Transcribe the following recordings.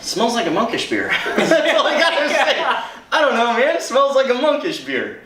Smells like a monkish beer. That's all I gotta say. I don't know, man. It smells like a monkish beer.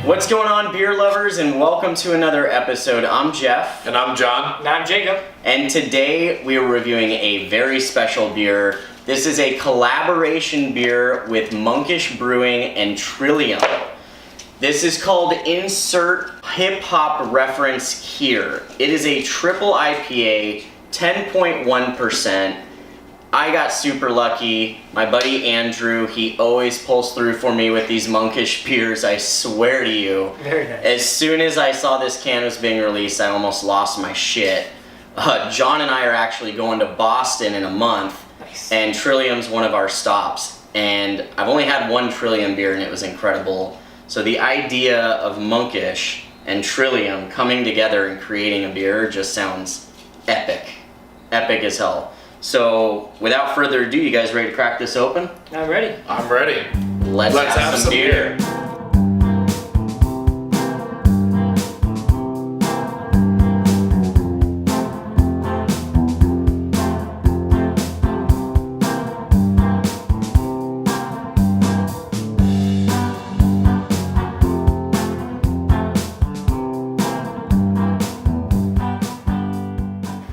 What's going on, beer lovers, and welcome to another episode. I'm Jeff. And I'm John. And I'm Jacob. And today we are reviewing a very special beer. This is a collaboration beer with Monkish Brewing and Trillium. This is called Insert Hip Hop Reference Here. It is a triple IPA, 10.1%. I got super lucky. My buddy Andrew, he always pulls through for me with these monkish beers, I swear to you. Very nice. As soon as I saw this can was being released, I almost lost my shit. John and I are actually going to Boston in a month, Nice. and Trillium's one of our stops. And I've only had one Trillium beer and it was incredible. So the idea of Monkish and Trillium coming together and creating a beer just sounds epic. Epic as hell. So, without further ado, you guys ready to crack this open? I'm ready. I'm ready. Let's have some beer.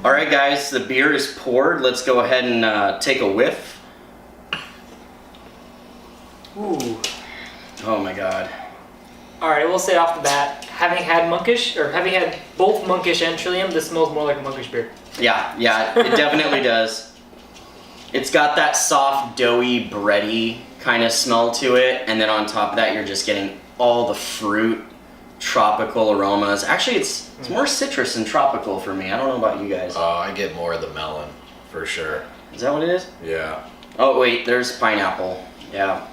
Alright guys, the beer is poured. Let's go ahead and take a whiff. Ooh. Oh my god. Alright, I will say off the bat, having had both Monkish and Trillium, this smells more like a Monkish beer. Yeah, it definitely does. It's got that soft, doughy, bready kind of smell to it, and then on top of that you're just getting all the fruit, tropical aromas. Actually, it's more citrus than tropical for me. I don't know about you guys. I get more of the melon, for sure. Is that what it is? Yeah. Oh wait, there's pineapple. Yeah.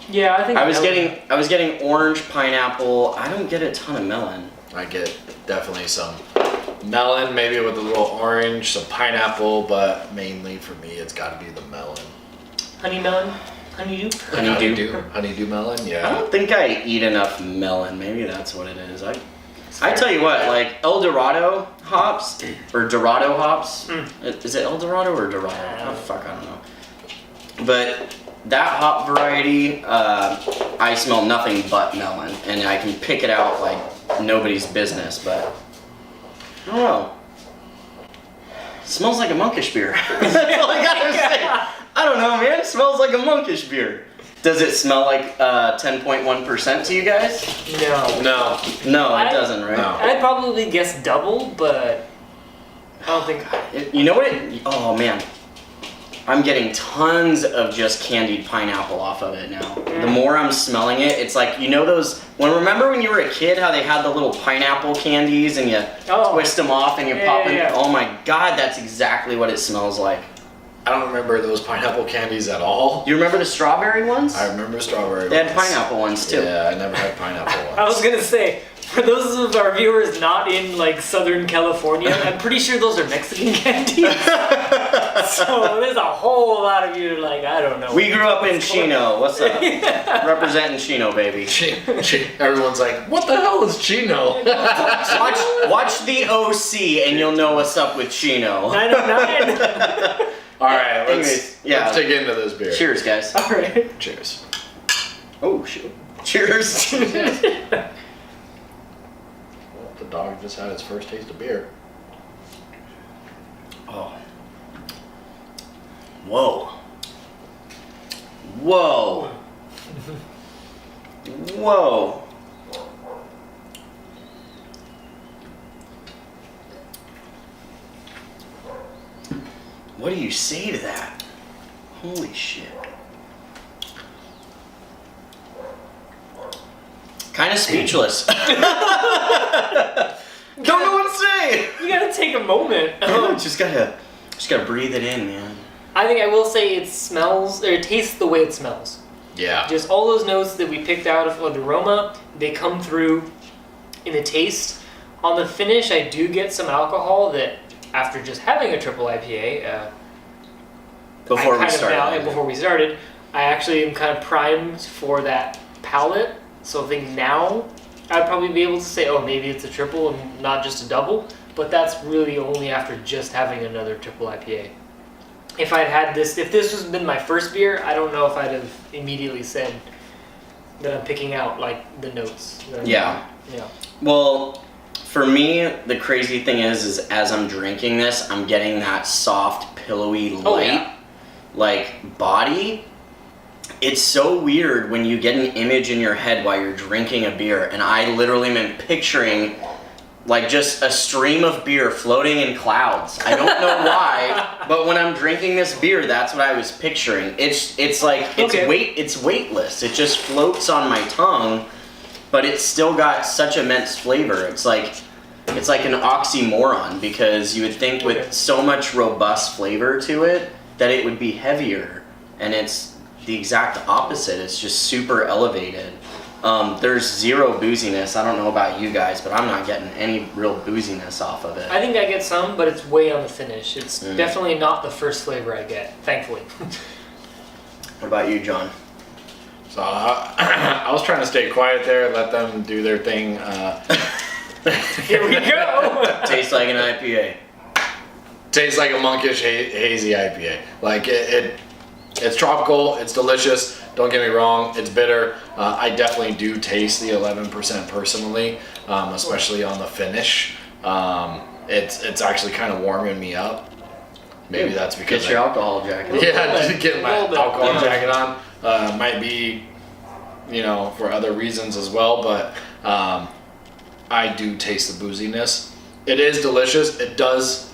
Yeah, I think I was getting orange, pineapple. I don't get a ton of melon. I get definitely some melon, maybe with a little orange, some pineapple, but mainly for me, it's got to be the melon. honey melon, honeydew. Honeydew melon, I yeah. don't think I eat enough melon. Maybe that's what it is. I tell you what, like El Dorado hops or Dorado hops. Is it El Dorado or Dorado? Oh fuck, I don't know. But that hop variety, I smell nothing but melon, and I can pick it out like nobody's business. But I don't know. It smells like a monkish beer. That's all I gotta say. I don't know, man. It smells like a monkish beer. Does it smell like 10.1% to you guys? No. No, it doesn't, right? No. I'd probably guess double, but I don't think. You know what? Oh man, I'm getting tons of just candied pineapple off of it now. The more I'm smelling it, it's like, you know those. Remember when you were a kid, how they had the little pineapple candies and you twist them off and you pop them? Yeah. Oh my god, that's exactly what it smells like. I don't remember those pineapple candies at all. Do you remember the strawberry ones? I remember strawberry They ones. had pineapple ones too. Yeah, I never had pineapple ones. I was gonna say, for those of our viewers not in like Southern California, I'm pretty sure those are Mexican candies. So there's a whole lot of you like, I don't know. We grew up in Chino. What's up? Representing Chino, baby. Everyone's like, what the hell is Chino? Watch the OC and you'll know what's up with Chino. 909. All right, Anyways, let's dig into this beer. Cheers, guys. All right. Cheers. Oh, shit. Cheers. Well, the dog just had its first taste of beer. Oh. Whoa. Whoa. Whoa. What do you say to that? Holy shit. Kind of speechless. Don't know what to say. You gotta take a moment. Just gotta breathe it in, man. I think I will say it smells, or it tastes the way it smells. Yeah. Just all those notes that we picked out of the aroma, they come through in the taste. On the finish, I do get some alcohol that, after just having a triple IPA, Before we started, I actually am kind of primed for that palate. So I think now I'd probably be able to say, oh, maybe it's a triple and not just a double. But that's really only after just having another triple IPA. If this has been my first beer, I don't know if I'd have immediately said that I'm picking out like the notes. Yeah. Yeah. Well, for me, the crazy thing is as I'm drinking this, I'm getting that soft, pillowy, light, like body. It's so weird when you get an image in your head while you're drinking a beer, and I literally am picturing like just a stream of beer floating in clouds. I don't know why, but when I'm drinking this beer, that's what I was picturing. It's weightless. It just floats on my tongue, but it's still got such immense flavor. It's like an oxymoron, because you would think with so much robust flavor to it that it would be heavier, and it's the exact opposite. It's just super elevated. There's zero booziness. I don't know about you guys, but I'm not getting any real booziness off of it. I think I get some, but it's way on the finish. It's definitely not the first flavor I get, thankfully. What about you, John? So I was trying to stay quiet there, let them do their thing. Here we go! Tastes like an IPA. Tastes like a Monkish hazy IPA. Like it's tropical, it's delicious. Don't get me wrong, it's bitter. I definitely do taste the 11% personally, especially on the finish. It's actually kind of warming me up. Maybe that's because get your alcohol jacket. Yeah, just get my alcohol jacket on. Might be, for other reasons as well, but I do taste the booziness. It is delicious. It does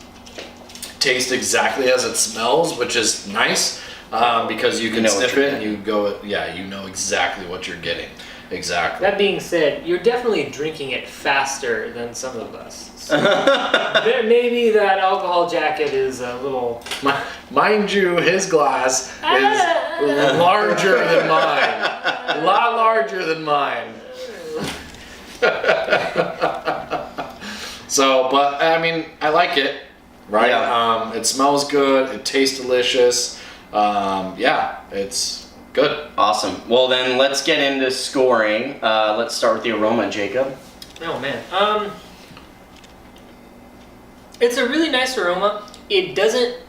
taste exactly as it smells, which is nice. Because you can sniff it and you go, you know exactly what you're getting. Exactly. That being said, you're definitely drinking it faster than some of us. So maybe that alcohol jacket is a little... Mind you, his glass is larger than mine. A lot larger than mine. So, but I mean, I like it, right? Yeah. It smells good. It tastes delicious. It's good. Awesome. Well, then let's get into scoring. Let's start with the aroma, Jacob. Oh man. It's a really nice aroma. It doesn't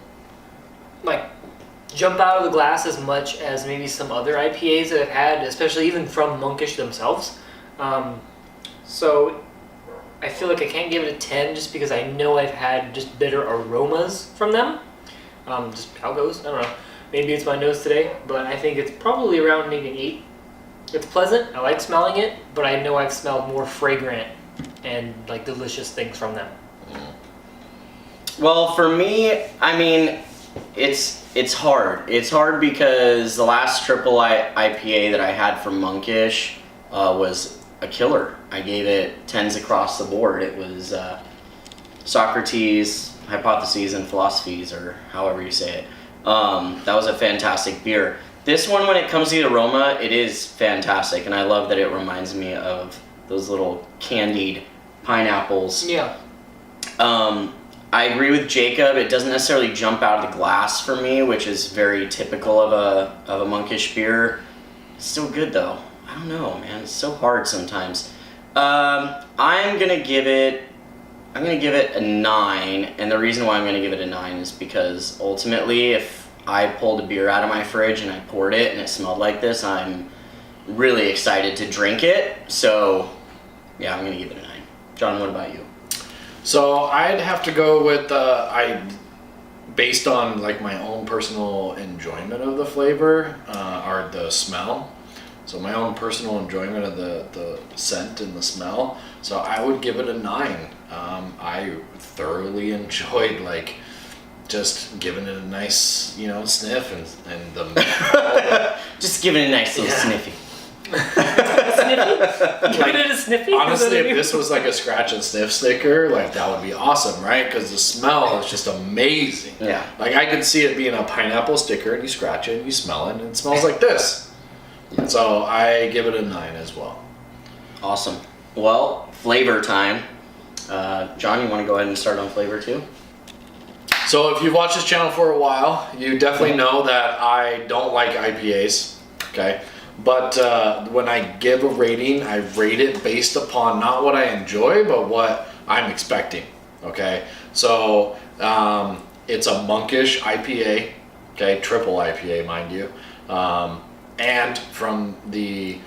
jump out of the glass as much as maybe some other IPAs that I've had, especially even from Monkish themselves. So I feel like I can't give it a 10 just because I know I've had just bitter aromas from them. Just how it goes, I don't know. Maybe it's my nose today, but I think it's probably around maybe an 8. It's pleasant, I like smelling it, but I know I've smelled more fragrant and delicious things from them. Well, for me, I mean, it's hard. It's hard because the last triple IPA that I had from Monkish was a killer. I gave it 10s across the board. It was Socrates, Hypotheses, and Philosophies, or however you say it. That was a fantastic beer. This one, when it comes to the aroma, it is fantastic, and I love that it reminds me of those little candied pineapples. Yeah. I agree with Jacob. It doesn't necessarily jump out of the glass for me, which is very typical of a Monkish beer. It's still good though. I don't know, man. It's so hard sometimes. I'm gonna give it a 9, and the reason why I'm gonna give it a 9 is because ultimately, if I pulled a beer out of my fridge and I poured it and it smelled like this, I'm really excited to drink it. So, yeah, I'm gonna give it a 9. John, what about you? So I'd have to go with based on my own personal enjoyment of the flavor or the smell. So my own personal enjoyment of the scent and the smell. So I would give it a 9. I thoroughly enjoyed just giving it a nice sniff and the just giving it a nice little sniffy. Sniffy? Giving it a sniffy? Honestly, if this was a scratch and sniff sticker, that would be awesome, right? Because the smell is just amazing. Yeah. I could see it being a pineapple sticker, and you scratch it and you smell it, and it smells like this. So I give it a 9 as well. Awesome. Well, flavor time. John, you want to go ahead and start on flavor too? So if you've watched this channel for a while, you definitely know that I don't like IPAs, okay? But when I give a rating, I rate it based upon not what I enjoy, but what I'm expecting, okay? So it's a Monkish IPA, okay? Triple IPA, mind you. And from the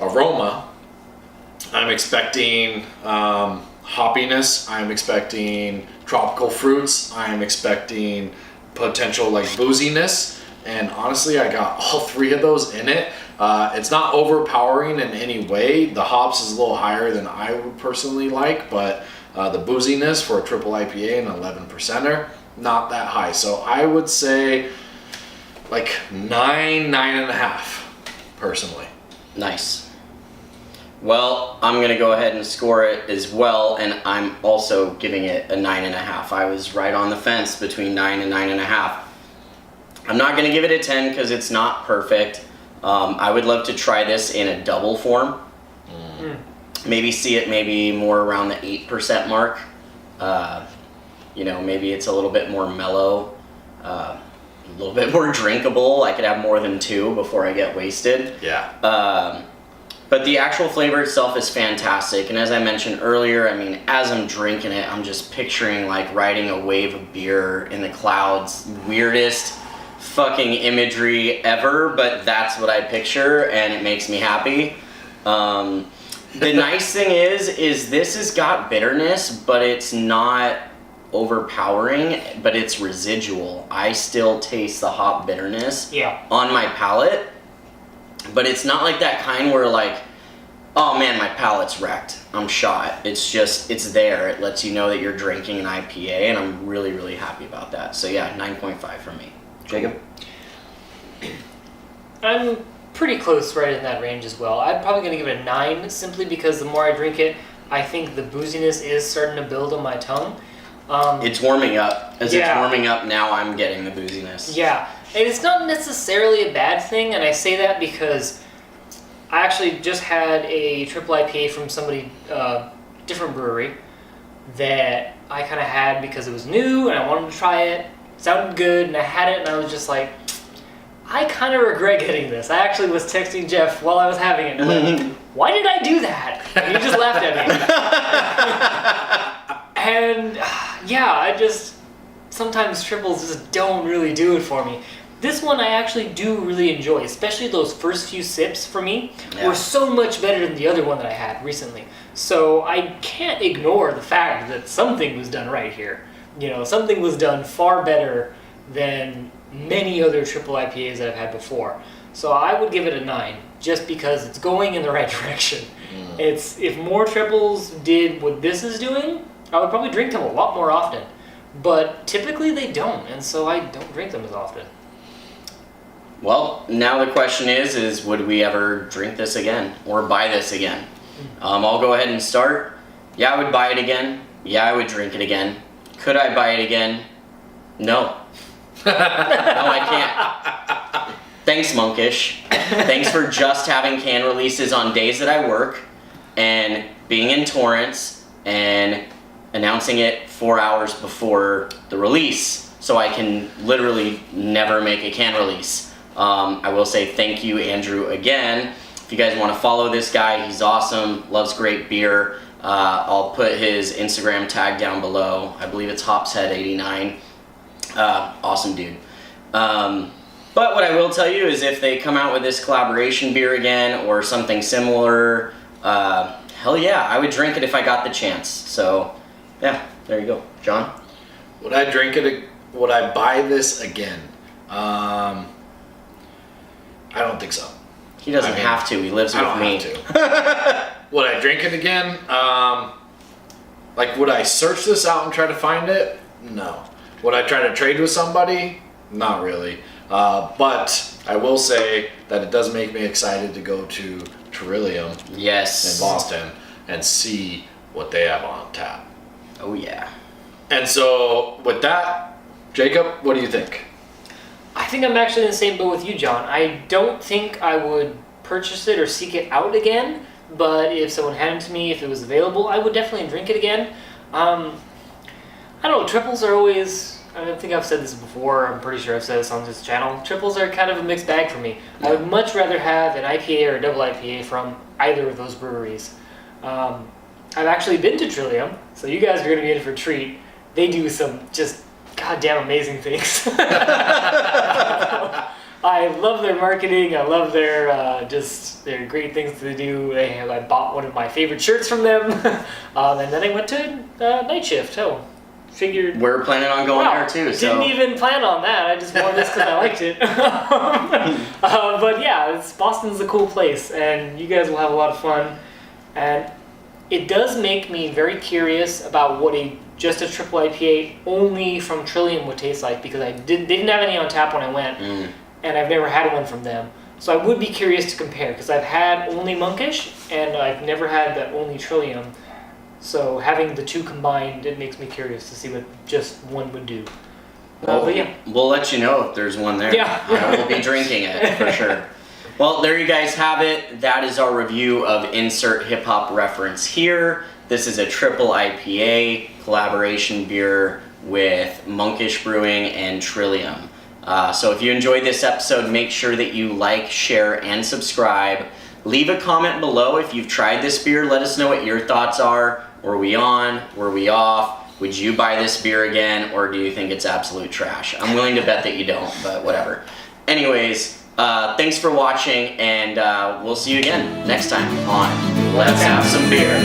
aroma, I'm expecting hoppiness, I'm expecting tropical fruits, I'm expecting potential like booziness, and honestly I got all 3 of those in it. It's not overpowering in any way. The hops is a little higher than I would personally like, but the booziness for a triple IPA and 11%er, not that high. So I would say like 9.5 personally. Nice. Well, I'm going to go ahead and score it as well, and I'm also giving it a 9.5. I was right on the fence between 9 and 9.5. I'm not going to give it a 10 because it's not perfect. I would love to try this in a double form. Maybe see it maybe more around the 8% mark. Maybe it's a little bit more mellow, a little bit more drinkable. I could have more than 2 before I get wasted. Yeah. But the actual flavor itself is fantastic, and as I mentioned earlier, I mean, as I'm drinking it, I'm just picturing like riding a wave of beer in the clouds. Weirdest fucking imagery ever, but that's what I picture, and it makes me happy. The nice thing is this has got bitterness, but it's not overpowering, but it's residual. I still taste the hop bitterness on my palate. But it's not like that kind where like, oh man, my palate's wrecked, I'm shot. It's just, it's there. It lets you know that you're drinking an IPA, and I'm really, really happy about that. So yeah, 9.5 for me. Jacob? I'm pretty close right in that range as well. I'm probably going to give it a 9 simply because the more I drink it, I think the booziness is starting to build on my tongue. It's warming up. As it's warming up now, I'm getting the booziness. Yeah. And it's not necessarily a bad thing, and I say that because I actually just had a triple IPA from somebody, different brewery, that I kind of had because it was new and I wanted to try it. It sounded good, and I had it, and I was just like, I kind of regret getting this. I actually was texting Jeff while I was having it, and like, why did I do that? And he just laughed at me. And sometimes triples just don't really do it for me. This one I actually do really enjoy, especially those first few sips for me were so much better than the other one that I had recently. So I can't ignore the fact that something was done right here. Something was done far better than many other triple IPAs that I've had before. So I would give it a 9, just because it's going in the right direction. If more triples did what this is doing, I would probably drink them a lot more often. But typically they don't, and so I don't drink them as often. Well, now the question is would we ever drink this again or buy this again? I'll go ahead and start. Yeah, I would buy it again. Yeah, I would drink it again. Could I buy it again? No. No, I can't. Thanks, Monkish. Thanks for just having can releases on days that I work and being in Torrance and announcing it 4 hours before the release so I can literally never make a can release. I will say thank you, Andrew, again. If you guys want to follow this guy, he's awesome, loves great beer. I'll put his Instagram tag down below. I believe it's Hopshead89. Awesome dude. But what I will tell you is if they come out with this collaboration beer again or something similar, hell yeah, I would drink it if I got the chance. So yeah, there you go. John? Would I drink it? Would I buy this again? I don't think so. He doesn't have to. He lives with me. Have to. Would I drink it again? Would I search this out and try to find it? No. Would I try to trade with somebody? Not really. But I will say that it does make me excited to go to Trillium in Boston and see what they have on tap. Oh yeah. And so with that, Jacob, what do you think? I think I'm actually in the same boat with you, John. I don't think I would purchase it or seek it out again, but if someone handed it to me, if it was available, I would definitely drink it again. I don't know, triples are always, I think I've said this before, I'm pretty sure I've said this on this channel, triples are kind of a mixed bag for me. I would much rather have an IPA or a double IPA from either of those breweries. I've actually been to Trillium, so you guys are going to be in for a treat. They do some just goddamn amazing things. I love their marketing. I love their their great things to do. I bought one of my favorite shirts from them, and then I went to Night Shift. Oh, figured We're planning on going there too. So didn't even plan on that. I just wore this because I liked it. But yeah, Boston's a cool place, and you guys will have a lot of fun. And it does make me very curious about what just a triple IPA only from Trillium would taste like, because they didn't have any on tap when I went, and I've never had one from them. So I would be curious to compare, because I've had only Monkish, and I've never had the only Trillium. So having the two combined, it makes me curious to see what just one would do. But yeah. We'll let you know if there's one there. Yeah. We'll be drinking it for sure. Well, there you guys have it. That is our review of Insert Hip Hop Reference here. This is a triple IPA collaboration beer with Monkish Brewing and Trillium. So if you enjoyed this episode, make sure that you like, share, and subscribe. Leave a comment below if you've tried this beer. Let us know what your thoughts are. Were we on? Were we off? Would you buy this beer again, or do you think it's absolute trash? I'm willing to bet that you don't, but whatever. Anyways, thanks for watching, and we'll see you again next time on Let's Have Some Beer.